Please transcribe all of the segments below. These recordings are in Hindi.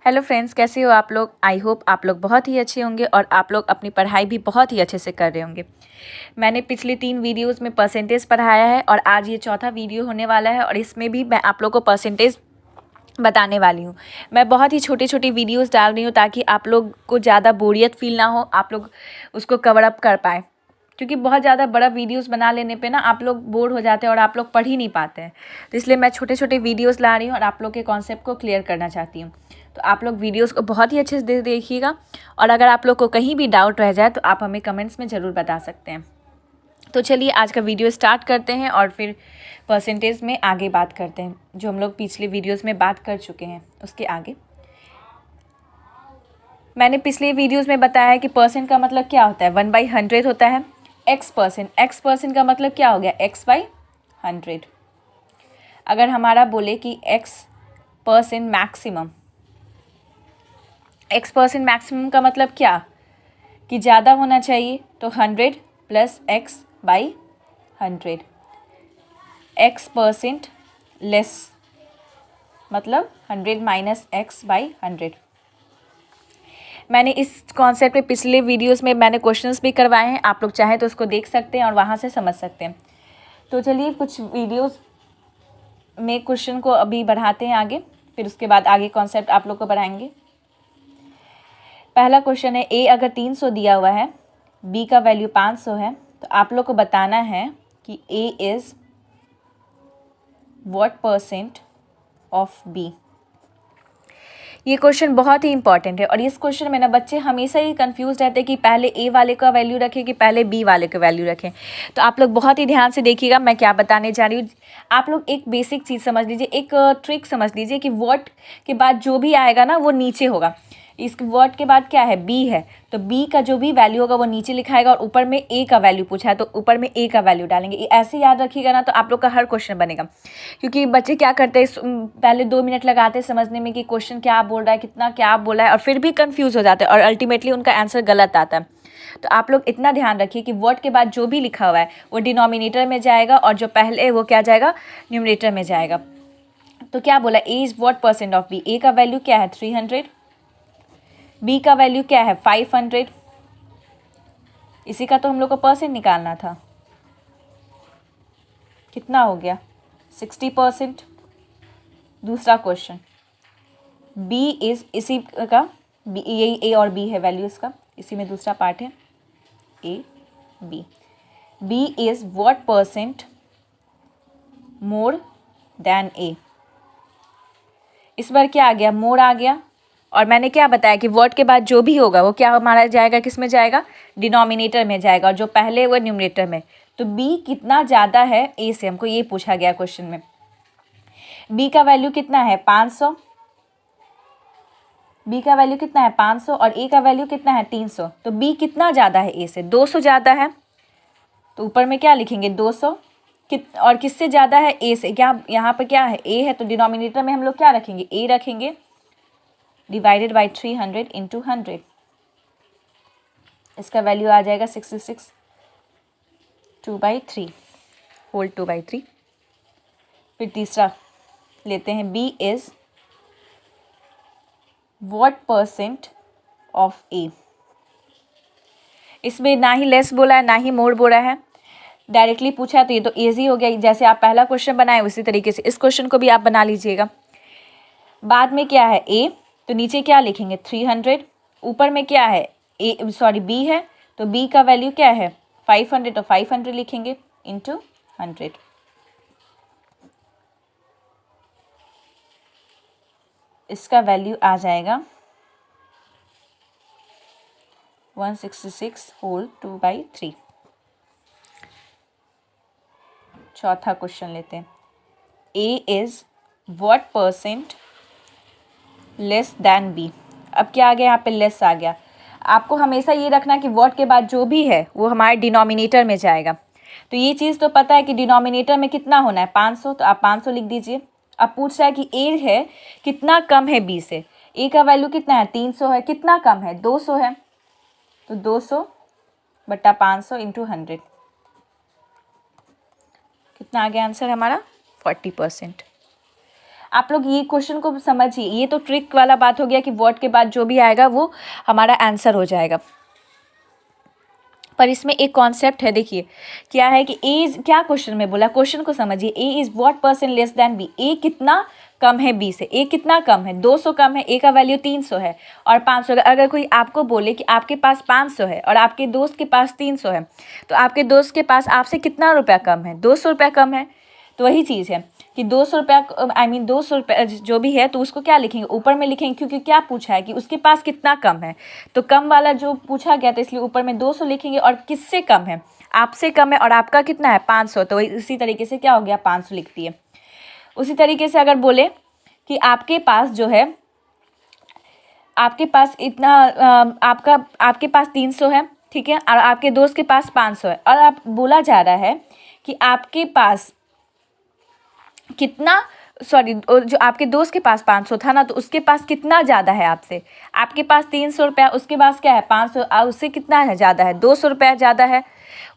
हेलो फ्रेंड्स, कैसे हो आप लोग। आई होप आप लोग बहुत ही अच्छे होंगे और आप लोग अपनी पढ़ाई भी बहुत ही अच्छे से कर रहे होंगे। मैंने पिछले 3 वीडियोस में परसेंटेज पढ़ाया है और आज ये चौथा वीडियो होने वाला है और इसमें भी मैं आप लोग को परसेंटेज बताने वाली हूँ। मैं बहुत ही छोटी छोटी वीडियोस डाल रही हूँ ताकि आप लोग को ज़्यादा बोरियत फील ना हो, आप लोग उसको कवर अप कर पाएँ, क्योंकि बहुत ज़्यादा बड़ा वीडियोस बना लेने पे ना आप लोग बोर हो जाते हैं और आप लोग पढ़ ही नहीं पाते हैं। तो इसलिए मैं छोटे छोटे वीडियोस ला रही हूँ और आप लोग के कॉन्सेप्ट को क्लियर करना चाहती हूँ। तो आप लोग वीडियोस को बहुत ही अच्छे से देखिएगा और अगर आप लोग को कहीं भी डाउट रह जाए तो आप हमें कमेंट्स में ज़रूर बता सकते हैं। तो चलिए आज का वीडियो स्टार्ट करते हैं और फिर परसेंटेज में आगे बात करते हैं, जो हम लोग पिछले वीडियोज़ में बात कर चुके हैं। उसके आगे मैंने पिछले वीडियोज़ में बताया है कि परसेंट का मतलब क्या होता है, 1/100 होता है। एक्स परसेंट का मतलब क्या हो गया, x/100। अगर हमारा बोले कि x% मैक्सिमम का मतलब क्या, कि ज़्यादा होना चाहिए, तो 100 + x/100। x% लेस मतलब 100 - x/100। मैंने इस कॉन्सेप्ट पे पिछले वीडियोस में मैंने क्वेश्चंस भी करवाए हैं, आप लोग चाहें तो उसको देख सकते हैं और वहाँ से समझ सकते हैं। तो चलिए कुछ वीडियोस में क्वेश्चन को अभी बढ़ाते हैं आगे, फिर उसके बाद आगे कॉन्सेप्ट आप लोग को बढ़ाएंगे। पहला क्वेश्चन है, ए अगर 300 दिया हुआ है, बी का वैल्यू 500 है, तो आप लोग को बताना है कि A is what percent of B. ये क्वेश्चन बहुत ही इंपॉर्टेंट है और इस क्वेश्चन में ना बच्चे हमेशा ही कंफ्यूज रहते हैं कि पहले ए वाले का वैल्यू रखें कि पहले बी वाले का वैल्यू रखें। तो आप लोग बहुत ही ध्यान से देखिएगा मैं क्या बताने जा रही हूँ। आप लोग एक बेसिक चीज़ समझ लीजिए, एक ट्रिक समझ लीजिए कि वर्ड के बाद जो भी आएगा ना वो नीचे होगा। इस वर्ड के बाद क्या है, बी है, तो बी का जो भी वैल्यू होगा वो नीचे लिखाएगा और ऊपर में ए का वैल्यू पूछा है तो ऊपर में ए का वैल्यू डालेंगे। ऐसे याद रखिएगा ना तो आप लोग का हर क्वेश्चन बनेगा। क्योंकि बच्चे क्या करते हैं, पहले 2 मिनट लगाते हैं समझने में कि क्वेश्चन क्या बोल रहा है, कितना क्या बोल रहा है, और फिर भी कंफ्यूज हो जाते हैं और अल्टीमेटली उनका आंसर गलत आता है। तो आप लोग इतना ध्यान रखिए कि वर्ड के बाद जो भी लिखा हुआ है वो डिनोमिनेटर में जाएगा और जो पहले है वो क्या जाएगा, न्यूमरेटर में जाएगा। तो क्या बोला, A is what percent of B. A का वैल्यू क्या है, 300। बी का वैल्यू क्या है, 500। इसी का तो हम लोग को परसेंट निकालना था। कितना हो गया, 60%। दूसरा क्वेश्चन, बी इज़, इसी का बी, यही ए और बी है वैल्यू इसका, इसी में दूसरा पार्ट है A B. B is what percent more than A. इस बार क्या आ गया, मोर आ गया। और मैंने क्या बताया कि वर्ड के बाद जो भी होगा वो क्या हमारा जाएगा, किस में जाएगा, डिनोमिनेटर में जाएगा और जो पहले वो न्यूमरेटर में। तो बी कितना ज़्यादा है ए से, हमको ये पूछा गया क्वेश्चन में। बी का वैल्यू कितना है, 500। बी का वैल्यू कितना है, 500 और ए का वैल्यू कितना है, 300। तो बी कितना ज़्यादा है ए से, 200 ज़्यादा है। तो ऊपर में क्या लिखेंगे, 200। और किससे ज़्यादा है, ए से। क्या यहाँ पर क्या है, ए है, तो डिनोमिनेटर में हम लोग क्या रखेंगे, ए रखेंगे, डिवाइडेड बाई 300 × 100। इसका वैल्यू आ जाएगा 66, 2/3, होल 2/3। फिर तीसरा लेते हैं, B is what percent of A. इसमें ना ही लेस बोला है ना ही मोर बोला है, डायरेक्टली पूछा है तो ये तो ईजी हो गया। जैसे आप पहला क्वेश्चन बनाए उसी तरीके से इस क्वेश्चन को भी आप बना लीजिएगा। बाद में क्या है, ए, तो नीचे क्या लिखेंगे, 300। ऊपर में क्या है, बी है, तो बी का वैल्यू क्या है, 500, तो 500 लिखेंगे × 100। इसका वैल्यू आ जाएगा 166, होल 2/3। चौथा क्वेश्चन लेते हैं, A is what percent less than B. अब क्या आ गया, यहाँ पे लेस आ गया। आपको हमेशा ये रखना कि वर्ड के बाद जो भी है वो हमारे डिनोमिनेटर में जाएगा। तो ये चीज़ तो पता है कि डिनोमिनेटर में कितना होना है, 500, तो आप 500 लिख दीजिए। अब पूछ रहा है कि ए है कितना कम है बी से। ए का वैल्यू कितना है, 300 है, कितना कम है, 200 है, तो 200/500 × 100। कितना आ गया आंसर हमारा, 40%। आप लोग ये क्वेश्चन को समझिए, ये तो ट्रिक वाला बात हो गया कि व्हाट के बाद जो भी आएगा वो हमारा आंसर हो जाएगा। पर इसमें एक कॉन्सेप्ट है, देखिए क्या है कि ए इज, क्या क्वेश्चन में बोला, क्वेश्चन को समझिए। A is what percent less than B, A कितना कम है बी से, ए कितना कम है, 200 कम है, ए का वैल्यू 300 है और 500। अगर कोई आपको बोले कि आपके पास 500 है और आपके दोस्त के पास 300 है, तो आपके दोस्त के पास आपसे कितना रुपया कम है, 200 रुपया कम है। तो वही चीज़ है कि 200 रुपया, आई मीन 200 रुपया जो भी है, तो उसको क्या लिखेंगे, ऊपर में लिखेंगे, क्योंकि क्या पूछा है कि उसके पास कितना कम है, तो कम वाला जो पूछा गया था इसलिए ऊपर में 200 लिखेंगे। और किससे कम है, आपसे कम है और आपका कितना है 500, तो इसी तरीके से क्या हो गया 500 लिख दिए। उसी तरीके से अगर बोले कि आपके पास जो है, आपके पास इतना आपके पास 300 है, ठीक है, और आपके दोस्त के पास 500 है, और आप बोला जा रहा है कि आपके पास कितना, सॉरी, जो आपके दोस्त के पास 500 था ना, तो उसके पास कितना ज़्यादा है आपसे, आपके पास 300 रुपया, उसके पास क्या है 500, उससे कितना है ज़्यादा है, 200 रुपया ज़्यादा है,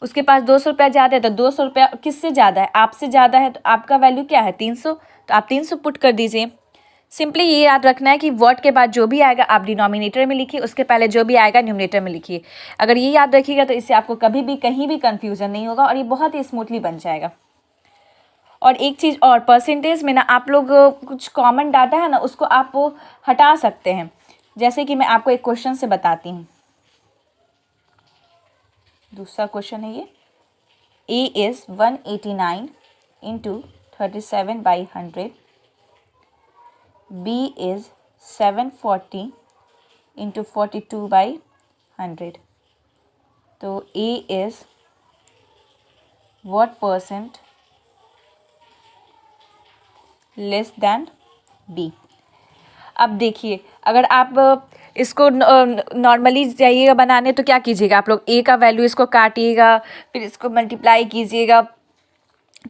उसके पास 200 रुपया ज़्यादा है, तो 200 रुपया किससे ज़्यादा है, आपसे ज़्यादा है, तो आपका वैल्यू क्या है 300, तो आप 300 पुट कर दीजिए। सिंपली ये याद रखना है कि व्हाट के बाद जो भी आएगा आप डिनोमिनेटर में लिखिए, उसके पहले जो भी आएगा न्यूमरेटर में लिखिए। अगर ये याद रखिएगा तो इससे आपको कभी भी कहीं भी कन्फ्यूज़न नहीं होगा और ये बहुत ही स्मूथली बन जाएगा। और एक चीज़ और, परसेंटेज में ना आप लोग कुछ कॉमन डाटा है ना, उसको आप हटा सकते हैं। जैसे कि मैं आपको एक क्वेश्चन से बताती हूँ, दूसरा क्वेश्चन है ये, A is 189 into 37/100, B is 740 into 42/100। तो A is what percent less than B. अब देखिए, अगर आप इसको नॉर्मली जाइएगा बनाने, तो क्या कीजिएगा आप लोग, ए का वैल्यू इसको काटिएगा, फिर इसको मल्टीप्लाई कीजिएगा,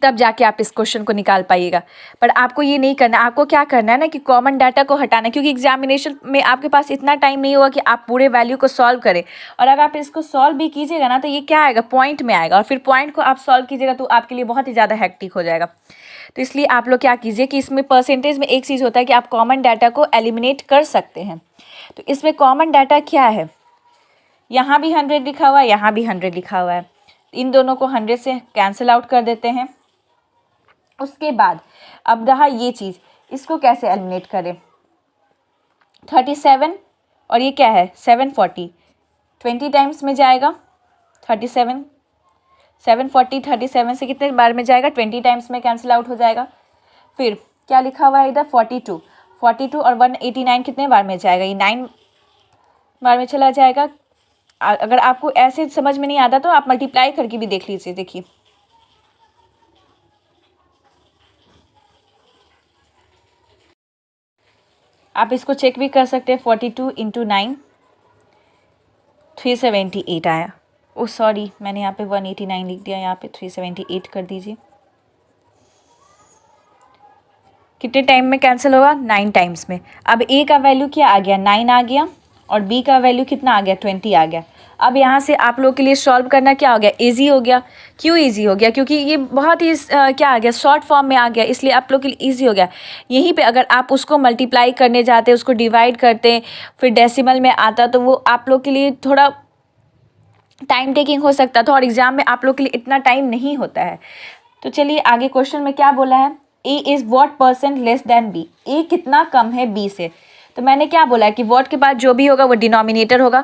तब जाके आप इस क्वेश्चन को निकाल पाइएगा। पर आपको ये नहीं करना, आपको क्या करना है ना कि कॉमन डाटा को हटाना, क्योंकि एग्जामिनेशन में आपके पास इतना टाइम नहीं होगा कि आप पूरे वैल्यू को सॉल्व करें। और अगर आप इसको सॉल्व भी कीजिएगा ना, तो ये क्या आएगा, पॉइंट में आएगा, और फिर पॉइंट को आप सॉल्व कीजिएगा तो आपके लिए बहुत ही ज़्यादा हेक्टिक हो जाएगा। तो इसलिए आप लोग क्या कीजिए कि इसमें परसेंटेज में एक चीज़ होता है कि आप कॉमन डाटा को एलिमिनेट कर सकते हैं। तो इसमें कॉमन डाटा क्या है, यहाँ भी 100 लिखा हुआ है, यहाँ भी 100 लिखा हुआ है, इन दोनों को 100 से कैंसिल आउट कर देते हैं। उसके बाद अब रहा ये चीज़, इसको कैसे एलिमिनेट करें, 37 और ये क्या है 740, 20 टाइम्स में जाएगा 37, 740 37 से कितने बार में जाएगा, 20 टाइम्स में कैंसिल आउट हो जाएगा। फिर क्या लिखा हुआ है इधर 42, 42 और 189 कितने बार में जाएगा, ये 9 बार में चला जाएगा। अगर आपको ऐसे समझ में नहीं आता तो आप मल्टीप्लाई करके भी देख लीजिए। देखिए आप इसको चेक भी कर सकते हैं, 42 इंटू 9 378 आया। ओ सॉरी, मैंने यहाँ पे 189 लिख दिया, यहाँ पे 378 कर दीजिए। कितने टाइम में कैंसिल होगा, 9 टाइम्स में। अब ए का वैल्यू क्या आ गया, 9 आ गया, और बी का वैल्यू कितना आ गया, 20 आ गया। अब यहाँ से आप लोग के लिए सॉल्व करना क्या हो गया, ईजी हो गया। क्यों ईजी हो गया, क्योंकि ये बहुत ही क्या आ गया, शॉर्ट फॉर्म में आ गया, इसलिए आप लोग के लिए ईजी हो गया। यहीं पे अगर आप उसको मल्टीप्लाई करने जाते, उसको डिवाइड करते, फिर डेसिमल में आता, तो वो आप लोग के लिए थोड़ा टाइम टेकिंग हो सकता था, और एग्जाम में आप लोग के लिए इतना टाइम नहीं होता है। तो चलिए आगे क्वेश्चन में क्या बोला है, A is what percent less than B, A कितना कम है बी से। तो मैंने क्या बोला है कि व्हाट के बाद जो भी होगा वो डिनोमिनेटर होगा।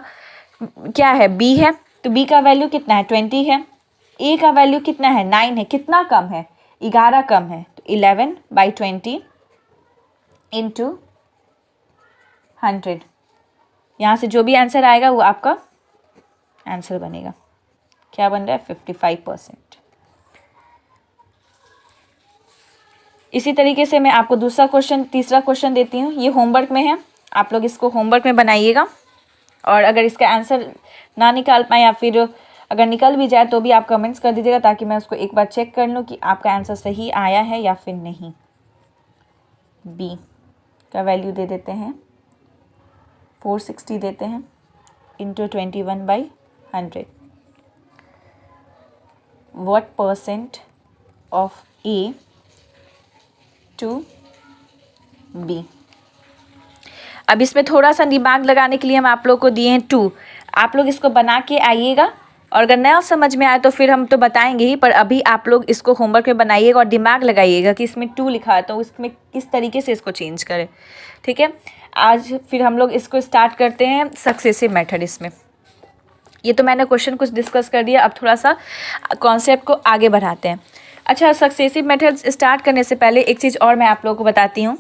क्या है, बी है, तो बी का वैल्यू कितना है 20 है, ए का वैल्यू कितना है 9 है, कितना कम है 11 कम है, तो 11/20 इंटू 100। यहाँ से जो भी आंसर आएगा वो आपका आंसर बनेगा। क्या बन रहा है 55%। इसी तरीके से मैं आपको दूसरा क्वेश्चन, तीसरा क्वेश्चन देती हूँ। ये होमवर्क में है, आप लोग इसको होमवर्क में बनाइएगा, और अगर इसका आंसर ना निकाल पाए या फिर अगर निकल भी जाए तो भी आप कमेंट्स कर दीजिएगा, ताकि मैं उसको एक बार चेक कर लूँ कि आपका आंसर सही आया है या फिर नहीं। बी का वैल्यू दे देते हैं 460 देते हैं into 21/100। What percent of A to B. अब इसमें थोड़ा सा दिमाग लगाने के लिए हम आप लोग को दिए हैं 2। आप लोग इसको बना के आइएगा, और अगर नया समझ में आए तो फिर हम तो बताएंगे ही, पर अभी आप लोग इसको होमवर्क में बनाइएगा और दिमाग लगाइएगा कि इसमें 2 लिखा है तो इसमें किस तरीके से इसको चेंज करें। ठीक है, आज फिर हम लोग इसको स्टार्ट करते हैं सक्सेसिव मेथड। इसमें ये तो मैंने क्वेश्चन कुछ डिस्कस कर दिया, अब थोड़ा सा कॉन्सेप्ट को आगे बढ़ाते हैं। अच्छा, सक्सेसिव मेथड स्टार्ट करने से पहले एक चीज़ और मैं आप लोगों को बताती हूँ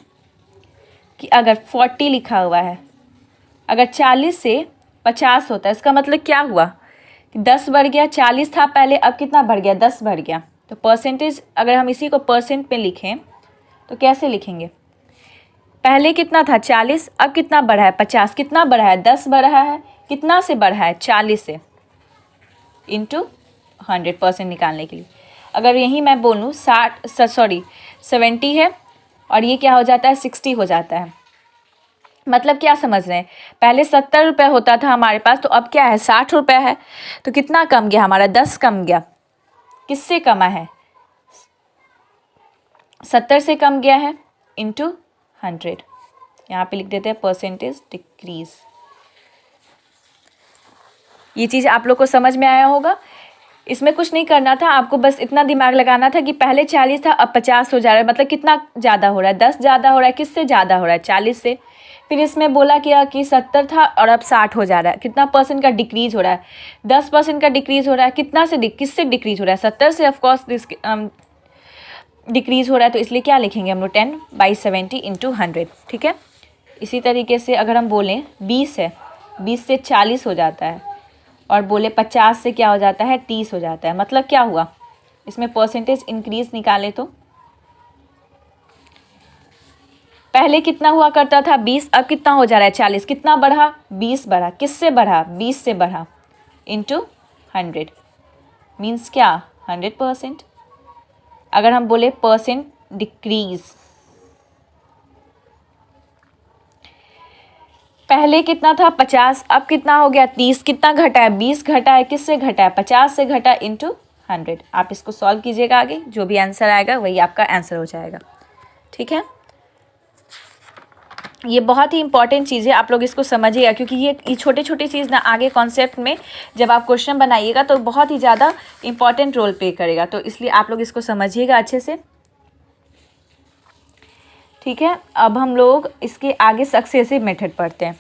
कि अगर 40 लिखा हुआ है, अगर 40 से 50 होता है, इसका मतलब क्या हुआ कि 10 बढ़ गया। 40 था पहले, अब कितना बढ़ गया, 10 बढ़ गया। तो परसेंटेज अगर हम इसी को परसेंट में लिखें तो कैसे लिखेंगे, पहले कितना था 40, अब कितना बढ़ा है 50, कितना बढ़ा है 10 बढ़ा है, कितना से बढ़ा है 40 से, इंटू 100% निकालने के लिए। अगर यही मैं बोलूँ 70 है और ये क्या हो जाता है 60 हो जाता है, मतलब क्या समझ रहे हैं, पहले 70 रुपये होता था हमारे पास, तो अब क्या है 60 रुपये है। तो कितना कम गया हमारा, 10 कम गया। किससे कमा है, 70 से कम गया है, इंटू 100। यहाँ पे लिख देते हैं परसेंटेज डिक्रीज। ये चीज़ आप लोग को समझ में आया होगा। इसमें कुछ नहीं करना था, आपको बस इतना दिमाग लगाना था कि पहले 40 था, अब 50 हो जा रहा है, मतलब कितना ज़्यादा हो रहा है, 10 ज़्यादा हो रहा है। किससे ज़्यादा हो रहा है, 40 से। फिर इसमें बोला क्या कि 70 था और अब 60 हो जा रहा है, कितना परसेंट का डिक्रीज़ हो रहा है, 10% का डिक्रीज़ हो रहा है। कितना से किससे डिक्रीज़ हो रहा है, 70 से ऑफकोर्स डिक्रीज़ हो रहा है। तो इसलिए क्या लिखेंगे हम लोग 10/70 इंटू 100। ठीक है, इसी तरीके से अगर हम बोलें 20 है, 20 से 40 हो जाता है, और बोले 50 से क्या हो जाता है 30 हो जाता है। मतलब क्या हुआ, इसमें परसेंटेज इंक्रीज निकाले तो पहले कितना हुआ करता था 20, अब कितना हो जा रहा है 40, कितना बढ़ा 20 बढ़ा। किससे बढ़ा, 20 से बढ़ा, इंटू 100 मीन्स क्या 100%। अगर हम बोले परसेंट डिक्रीज, पहले कितना था 50, अब कितना हो गया 30, कितना घटा है 20 घटा है। किससे घटा है 50 से घटा, इंटू 100। आप इसको सॉल्व कीजिएगा, आगे जो भी आंसर आएगा वही आपका आंसर हो जाएगा। ठीक है, ये बहुत ही इंपॉर्टेंट चीज़ है, आप लोग इसको समझिएगा, क्योंकि ये छोटे छोटे चीज़ ना आगे कॉन्सेप्ट में जब आप क्वेश्चन बनाइएगा तो बहुत ही ज़्यादा इंपॉर्टेंट रोल प्ले करेगा। तो इसलिए आप लोग इसको समझिएगा अच्छे से। ठीक है, अब हम लोग इसके आगे सक्सेसिव मेथड पढ़ते हैं।